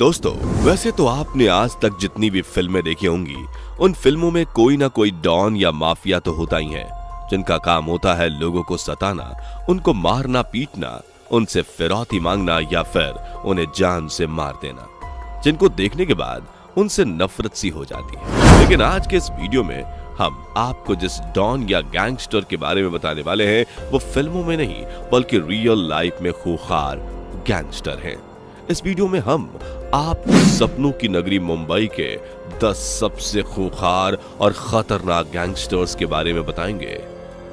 दोस्तों, वैसे तो आपने आज तक जितनी भी फिल्में देखी होंगी, उन फिल्मों में कोई ना कोई डॉन या माफिया तो होता ही है, जिनका काम होता है लोगों को सताना, उनको मारना पीटना, उनसे फिरौती मांगना या फिर उन्हें जान से मार देना, जिनको देखने के बाद उनसे नफरत सी हो जाती है। लेकिन आज के इस वीडियो में हम आपको जिस डॉन या गैंगस्टर के बारे में बताने वाले हैं, वो फिल्मों में नहीं बल्कि रियल लाइफ में खूंखार गैंगस्टर हैं। इस वीडियो में हम आपको सपनों की नगरी मुंबई के 10 सबसे खूंखार और खतरनाक गैंगस्टर्स के बारे में बताएंगे,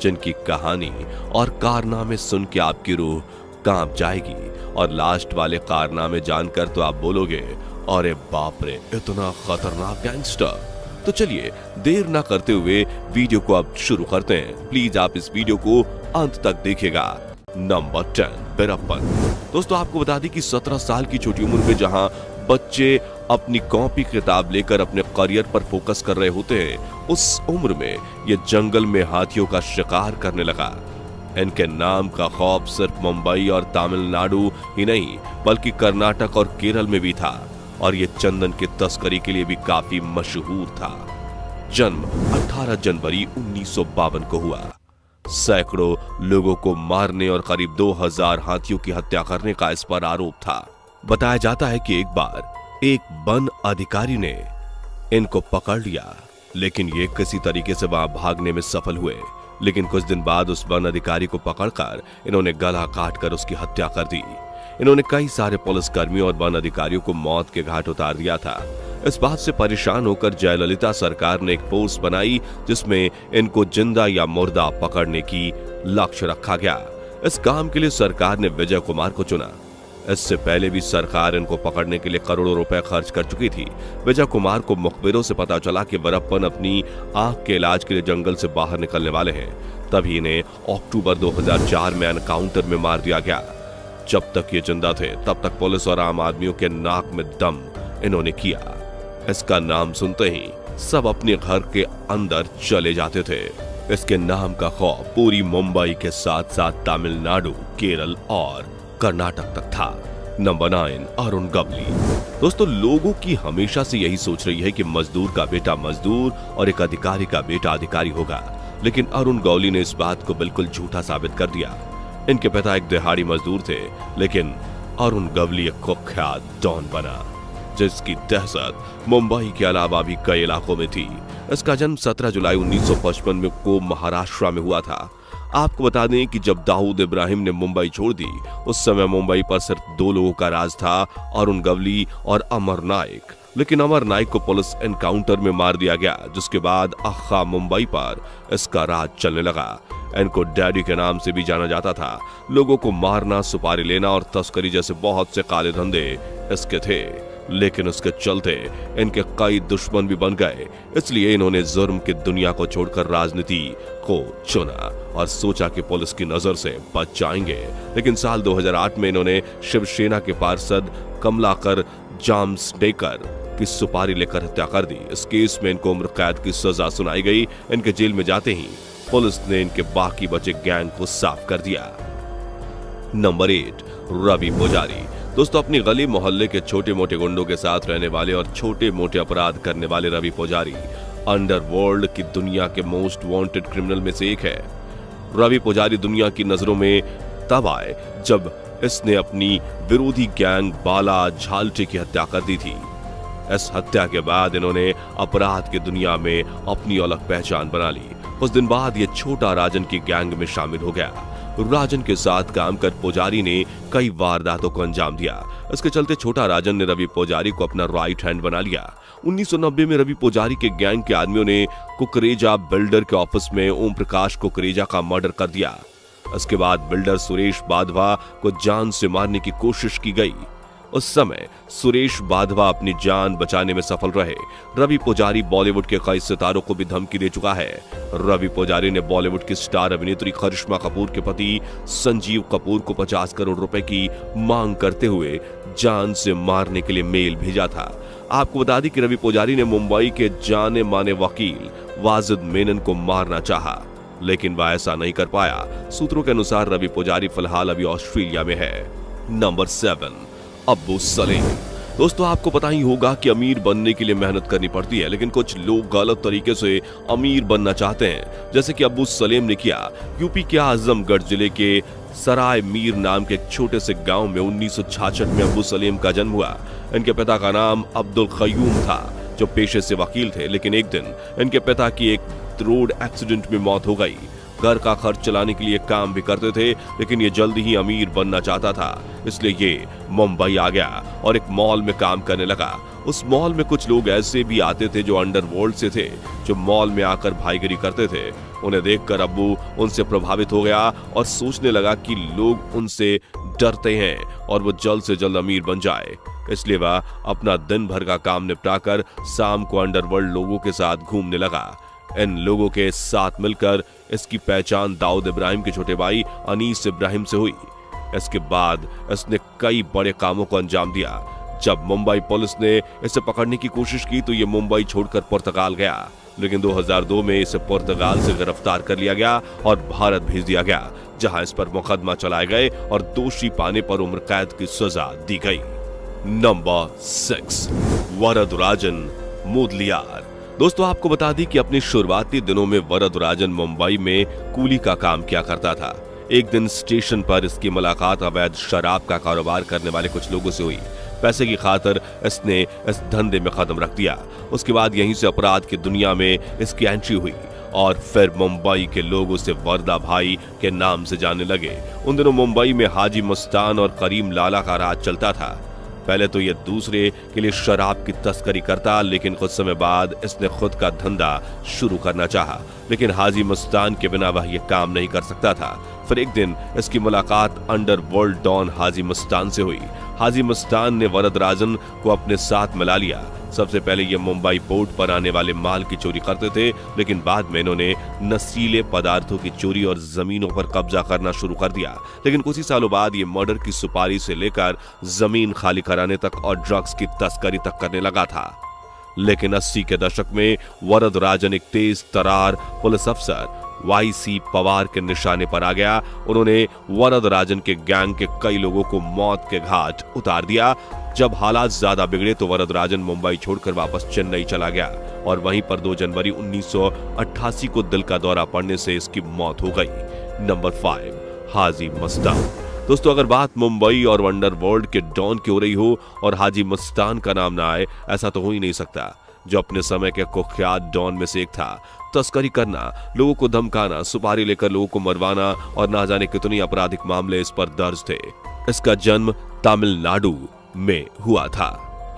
जिनकी कहानी और कारनामे सुन के आपकी रूह कांप जाएगी और लास्ट वाले कारनामे जानकर तो आप बोलोगे, अरे बाप रे, इतना खतरनाक गैंगस्टर। तो चलिए देर ना करते हुए वीडियो को अब शुरू करते हैं। प्लीज आप इस वीडियो को अंत तक देखिएगा। नंबर 10, वीरप्पन। दोस्तों, आपको बता दें कि 17 साल की छोटी उम्र में जहां बच्चे अपनी कॉपी किताब लेकर अपने करियर पर फोकस कर रहे होते हैं, उस उम्र में ये जंगल में हाथियों का शिकार करने लगा। इनके नाम का खौफ सिर्फ मुंबई और तमिलनाडु ही नहीं बल्कि कर्नाटक और केरल में भी था, और ये चंदन की तस्करी के लिए भी काफी मशहूर था। जन्म 18 जनवरी 1952 को हुआ। सैकड़ों लोगों को मारने और करीब 2000 हाथियों की हत्या करने का इस पर आरोप था। बताया जाता है कि एक बार एक वन अधिकारी ने इनको पकड़ लिया, लेकिन ये किसी तरीके से वहां भागने में सफल हुए। लेकिन कुछ दिन बाद उस वन अधिकारी को पकड़कर इन्होंने गला काटकर उसकी हत्या कर दी। इन्होंने कई सारे पुलिसकर्मियों और वन अधिकारियों को मौत के घाट उतार दिया था। इस बात से परेशान होकर जयललिता सरकार ने एक फोर्स बनाई, जिसमें इनको जिंदा या मुर्दा पकड़ने की लक्ष्य रखा गया। इस काम के लिए सरकार ने विजय कुमार को चुना। इससे पहले भी सरकार इनको पकड़ने के लिए करोड़ों रुपए खर्च कर चुकी थी। विजय कुमार को मुखबिरों से पता चला कि वीरप्पन अपनी आंख के इलाज के लिए जंगल से बाहर निकलने वाले हैं। तभी इन्हें अक्टूबर 2004 में एनकाउंटर में मार दिया गया। जब तक ये जिंदा थे तब तक पुलिस और आम आदमियों के नाक में दम इन्होंने किया। इसका नाम सुनते ही सब अपने घर के अंदर चले जाते थे। इसके नाम का खौफ पूरी मुंबई के साथ साथ तमिलनाडु, केरल और कर्नाटक तक था। नंबर 9, अरुण गवली। दोस्तों, लोगों की हमेशा से यही सोच रही है कि मजदूर का बेटा मजदूर और एक अधिकारी का बेटा अधिकारी होगा, लेकिन अरुण गवली ने इस बात को बिल्कुल झूठा साबित कर दिया। इनके पिता एक दिहाड़ी मजदूर थे, लेकिन अरुण गवली एक कुख्यात डॉन बना, जिसकी दहशत मुंबई के अलावा भी कई इलाकों में थी। इसका जन्म 17 जुलाई 1955 में को महाराष्ट्र में हुआ था। आपको बता दें कि जब दाऊद इब्राहिम ने मुंबई छोड़ दी, उस समय मुंबई पर सिर्फ 2 लोगों का राज था, अरुण गवली और अमर नाइक। लेकिन अमर नाइक को पुलिस एनकाउंटर में मार दिया गया, जिसके बाद अख्खा मुंबई पर इसका राज चलने लगा। इनको डैडी के नाम से भी जाना जाता था। लोगों को मारना, सुपारी लेना और तस्करी जैसे बहुत से काले धंधे इसके थे, लेकिन उसके चलते इनके कई दुश्मन भी बन गए। इसलिए इन्होंने जुर्म की दुनिया को छोड़कर राजनीति को चुना और सोचा कि पुलिस की नजर से बच जाएंगे। लेकिन साल 2008 में इन्होंने शिवसेना के पार्षद कमलाकर जामसनेकर की सुपारी लेकर हत्या कर दी। इस केस में इनको उम्र कैद की सजा सुनाई गई। इनके जेल में जाते ही पुलिस ने इनके बाकी बचे गैंग को साफ कर दिया। नंबर 8, रवि पुजारी। दोस्तों, अपनी गली मोहल्ले के छोटे मोटे गुंडों के साथ रहने वाले और छोटे मोटे अपराध करने वाले रवि पुजारी अंडरवर्ल्ड की दुनिया के मोस्ट वांटेड क्रिमिनल में से एक है। रवि पुजारी दुनिया की नजरों में तब आए जब इसने अपनी विरोधी गैंग बाला झाल्टे की हत्या कर दी थी। इस हत्या के बाद इन्होंने अपराध की दुनिया में अपनी अलग पहचान बना ली। कुछ दिन बाद ये छोटा राजन की गैंग में शामिल हो गया। राजन के साथ काम कर पुजारी ने कई वारदातों को अंजाम दिया। इसके चलते छोटा राजन ने रवि पुजारी को अपना राइट हैंड बना लिया। 1990 में रवि पुजारी के गैंग के आदमियों ने कुकरेजा बिल्डर के ऑफिस में ओम प्रकाश कुकरेजा का मर्डर कर दिया। इसके बाद बिल्डर सुरेश बाधवा को जान से मारने की कोशिश की गई। उस समय सुरेश बाधवा अपनी जान बचाने में सफल रहे। रवि पुजारी बॉलीवुड के कई सितारों को भी धमकी दे चुका है। रवि पुजारी ने बॉलीवुड की स्टार अभिनेत्री करिश्मा कपूर के पति संजीव कपूर को 50 करोड़ रुपए की मांग करते हुए जान से मारने के लिए मेल भेजा था। आपको बता दें कि रवि पुजारी ने मुंबई के जाने माने वकील वाजिद मेनन को मारना चाहा, लेकिन वह ऐसा नहीं कर पाया। सूत्रों के अनुसार रवि पुजारी फिलहाल अभी ऑस्ट्रेलिया में है। नंबर 7, अब्बू सलीम। दोस्तों आपको पता ही होगा कि अमीर बनने के लिए मेहनत करनी पड़ती है, लेकिन कुछ लोग गलत तरीके से अमीर बनना चाहते हैं, जैसे कि अब्बू सलेम ने किया। यूपी के आजमगढ़ जिले के सराय मीर नाम के एक छोटे से गांव में 1966 में अब्बू सलेम का जन्म हुआ। इनके पिता का नाम अब्दुल कयूम था, जो पेशे से वकील थे, लेकिन एक दिन इनके पिता की एक रोड एक्सीडेंट में मौत हो गई। घर का खर्च चलाने के लिए काम भी करते थे, लेकिन ये जल्दी ही अमीर बनना चाहता था, इसलिए ये मुंबई आ गया और एक मॉल में काम करने लगा। उस मॉल में कुछ लोग ऐसे भी आते थे जो अंडरवर्ल्ड से थे, जो मॉल में आकर भाईगिरी करते थे। उन्हें देखकर अब्बू उनसे प्रभावित हो गया और सोचने लगा कि लोग उनसे डरते हैं और वो जल्द से जल्द अमीर बन जाए। इसलिए वह अपना दिन भर का काम निपटाकर शाम को अंडरवर्ल्ड लोगों के साथ घूमने लगा। इन लोगों के साथ मिलकर इसकी पहचान दाऊद इब्राहिम के छोटे भाई अनीस इब्राहिम से हुई। इसके बाद इसने कई बड़े कामों को अंजाम दिया। जब मुंबई पुलिस ने इसे पकड़ने की कोशिश की तो ये मुंबई छोड़कर पुर्तगाल गया, लेकिन 2002 में इसे पुर्तगाल से गिरफ्तार कर लिया गया और भारत भेज दिया गया, जहां इस पर मुकदमा चलाए गए और दोषी पाने पर उम्र कैद की सजा दी गई। नंबर 6, वरदराजन मुदलियार। दोस्तों आपको बता दी कि अपने शुरुआती दिनों में वरदराजन मुंबई में कूली का काम किया करता था। एक दिन स्टेशन पर इसकी मुलाकात अवैध शराब का कारोबार करने वाले कुछ लोगों से हुई। पैसे की खातिर इसने इस धंधे में कदम रख दिया। उसके बाद यहीं से अपराध की दुनिया में इसकी एंट्री हुई और फिर मुंबई के लोग उसे वरदा भाई के नाम से जानने लगे। उन दिनों मुंबई में हाजी मस्तान और करीम लाला का राज चलता था। पहले तो यह दूसरे के लिए शराब की तस्करी करता, लेकिन कुछ समय बाद इसने खुद का धंधा शुरू करना चाहा, लेकिन हाजी मस्तान के बिना वह यह काम नहीं कर सकता था। फिर एक दिन इसकी मुलाकात अंडरवर्ल्ड डॉन हाजी मस्तान से हुई। हाजी मस्तान ने वरदराजन को अपने साथ मिला लिया। सबसे पहले ये मुंबई पोर्ट पर आने वाले माल की चोरी करते थे, लेकिन बाद में इन्होंने नशीले पदार्थों की चोरी और जमीनों पर कब्जा करना शुरू कर दिया। लेकिन कुछ ही सालों बाद ये मर्डर की सुपारी से लेकर जमीन खाली कराने तक और ड्रग्स की तस्करी तक करने लगा था। लेकिन 80 के दशक में वरदराजन एक तेज तरार पुलिस अफसर वाई.सी. पवार के निशाने पर आ गया। उन्होंने वरदराजन के गैंग के कई लोगों को मौत के घाट उतार दिया। जब हालात ज्यादा बिगड़े तो वरदराजन मुंबई छोड़कर वापस चेन्नई चला गया और वहीं पर 2 जनवरी 1988 को दिल का दौरा पड़ने से इसकी मौत हो गई। नंबर 5, हाजी मस्तान। दोस्तों अगर बात मुंबई और अंडरवर्ल्ड के डॉन की हो रही हो और हाजी मस्तान का नाम ना आए, ऐसा तो हो ही नहीं सकता, जो अपने समय के कुख्यात डॉन में से एक था। तस्करी करना, लोगों को धमकाना, सुपारी लेकर लोगों को मरवाना और ना जाने कितने आपराधिक मामले इस पर दर्ज थे। इसका जन्म तमिलनाडु में हुआ था।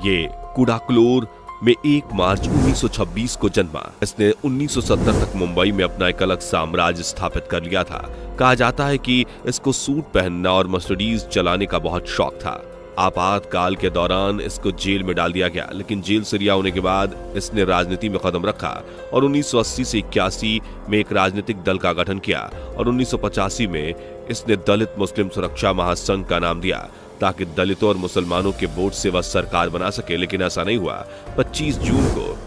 ये कुडाक्लोर में 1 मार्च 1926 को जन्मा। इसने 1970 तक मुंबई में अपना एक अलग साम्राज्य स्थापित कर लिया था। कहा जाता है कि इसको सूट पहनना और मर्सिडीज चलाने का बहुत शौक था। आपातकाल के दौरान इसको जेल में डाल दिया गया, लेकिन जेल से रिहा होने के बाद इसने राजनीति में कदम रखा और 1980 से 81 में एक राजनीतिक दल का गठन किया और 1985 में इसने दलित मुस्लिम सुरक्षा महासंघ का नाम दिया ताकि दलितों और मुसलमानों के वोट से वह सरकार बना सके, लेकिन ऐसा नहीं हुआ। 25 जून को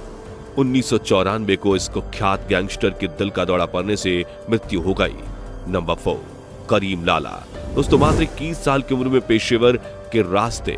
1994 को इसको ख्यात गैंगस्टर के दिल का दौरा पड़ने से मृत्यु हो गई। नंबर 4, करीम लाला। दोस्तों मात्र 21 साल की उम्र में पेशेवर के रास्ते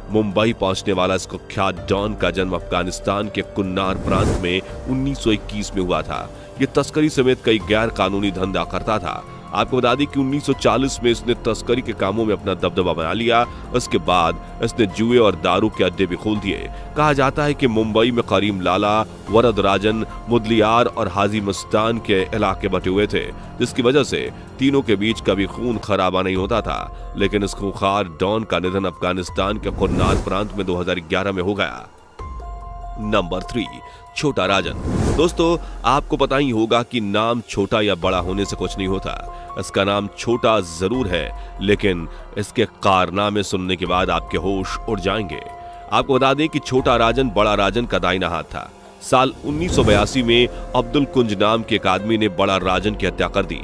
मुंबई पहुंचने वाला इसको ख्यात डॉन का जन्म अफगानिस्तान के कुन्नार प्रांत में 1921 में हुआ था। यह तस्करी समेत कई गैर कानूनी धंधा करता था। आपको बता दें कि 1940 में इसने तस्करी के कामों में अपना दबदबा बना लिया। उसके बाद इसने जुए और दारू के अड्डे भी खोल दिए। कहा जाता है कि मुंबई में करीम लाला, वरदराजन, मुदलियार और हाजी मस्तान के इलाके बटे हुए थे, जिसकी वजह से तीनों के बीच कभी खून खराबा नहीं होता था। लेकिन इस खूंखार डॉन का निधन अफगानिस्तान के कुन्नार प्रांत में 2011 में हो गया। नंबर 3, छोटा राजन। दोस्तों आपको पता ही होगा कि नाम छोटा या बड़ा होने से कुछ नहीं होता। इसका नाम छोटा जरूर है, लेकिन इसके कारनामे सुनने के बाद आपके होश उड़ जाएंगे। आपको बता दें कि छोटा राजन बड़ा राजन का दाहिना हाथ था। साल 1982 में अब्दुल कुंज नाम के एक आदमी ने बड़ा राजन की हत्या कर दी।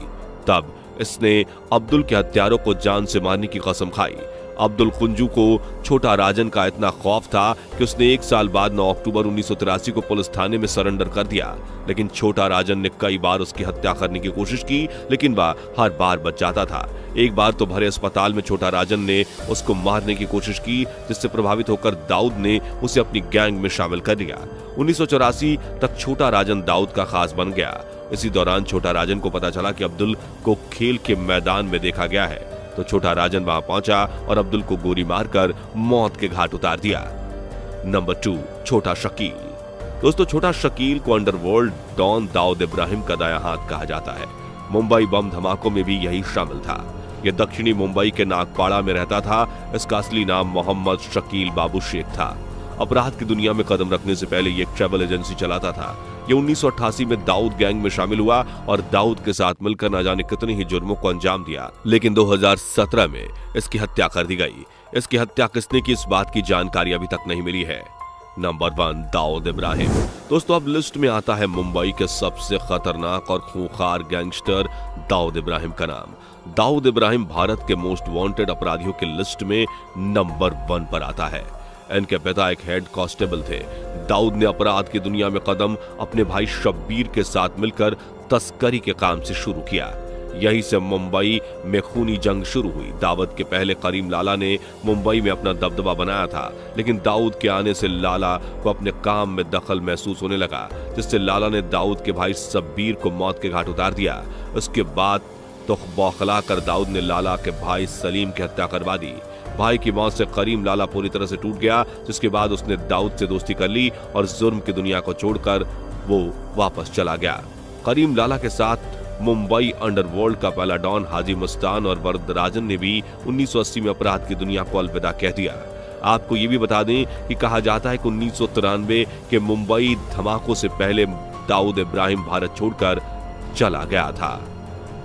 तब इसने अब्दुल के हत्यारों को जान से मारने की कसम खाई। अब्दुल कुंजू को छोटा राजन का इतना खौफ था कि उसने 1 साल बाद 9 अक्टूबर 1983 को पुलिस थाने में सरेंडर कर दिया। लेकिन छोटा राजन ने कई बार उसकी हत्या करने की कोशिश की, लेकिन वह हर बार बच जाता था। एक बार तो भरे अस्पताल में छोटा राजन ने उसको मारने की कोशिश की, जिससे प्रभावित होकर दाऊद ने उसे अपनी गैंग में शामिल कर लिया। 1984 तक छोटा राजन दाऊद का खास बन गया। इसी दौरान छोटा राजन को पता चला कि अब्दुल को खेल के मैदान में देखा गया है, तो छोटा राजन वहां पहुंचा और अब्दुल को गोली मारकर मौत के घाट उतार दिया। नंबर 2, छोटा शकील। दोस्तों, छोटा शकील को अंडरवर्ल्ड डॉन दाऊद इब्राहिम का दायां हाथ कहा जाता है। मुंबई बम धमाकों में भी यही शामिल था। यह दक्षिणी मुंबई के नागपाड़ा में रहता था। इसका असली नाम मोहम्मद शकील बाबू शेख था। अपराध की दुनिया में कदम रखने से पहले ये एक ट्रैवल एजेंसी चलाता था। ये 1988 में दाऊद गैंग में शामिल हुआ और दाऊद के साथ मिलकर न जाने कितने ही जुर्मों को अंजाम दिया, लेकिन 2017 में इसकी हत्या कर दी गई। इसकी हत्या किसने की, इस बात की जानकारी अभी तक नहीं मिली है। नंबर 1, दाऊद इब्राहिम। दोस्तों, अब लिस्ट में आता है मुंबई के सबसे खतरनाक और खूंखार गैंगस्टर दाऊद इब्राहिम का नाम। दाऊद इब्राहिम भारत के मोस्ट वांटेड अपराधियों की लिस्ट में नंबर 1 पर आता है। इनके पिता एक हेड कांस्टेबल थे। दाऊद ने अपराध की दुनिया में कदम अपने भाई शब्बीर के साथ मिलकर तस्करी के काम से शुरू किया। यहीं से मुंबई में खूनी जंग शुरू हुई। दाऊद के पहले करीम लाला ने मुंबई में अपना दबदबा बनाया था, लेकिन दाऊद के आने से लाला को अपने काम में दखल महसूस होने लगा, जिससे लाला ने दाऊद के भाई शब्बीर को मौत के घाट उतार दिया। उसके बाद तो बौखला कर दाऊद ने लाला के भाई सलीम की हत्या करवा दी। भाई की मौत से करीम लाला पूरी तरह से टूट गया, जिसके बाद उसने दाऊद से दोस्ती कर ली और जुर्म की दुनिया को छोड़कर वो वापस चला गया। करीम लाला के साथ मुंबई अंडरवर्ल्ड का पहला डॉन हाजी मस्तान और वरदराजन ने भी 1980 में अपराध की दुनिया को अलविदा कह दिया। आपको ये भी बता दें कि कहा जाता है कि 1993 के मुंबई धमाकों से पहले दाऊद इब्राहिम भारत छोड़कर चला गया था।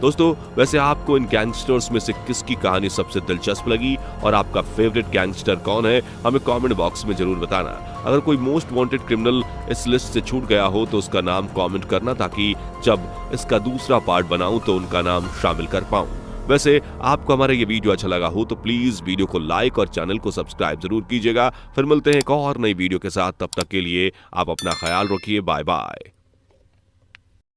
दोस्तों, वैसे आपको इन गैंगस्टर्स में से किसकी कहानी सबसे दिलचस्प लगी और आपका फेवरेट गैंगस्टर कौन है, हमें कमेंट बॉक्स में जरूर बताना। अगर कोई मोस्ट वांटेड क्रिमिनल इस लिस्ट से छूट गया हो तो उसका नाम कमेंट करना, ताकि जब इसका दूसरा पार्ट बनाऊं तो उनका नाम शामिल कर पाऊं। वैसे आपको हमारा ये वीडियो अच्छा लगा हो तो प्लीज वीडियो को लाइक और चैनल को सब्सक्राइब जरूर कीजिएगा। फिर मिलते हैं एक और नई वीडियो के साथ। तब तक के लिए आप अपना ख्याल रखिए। Bye bye.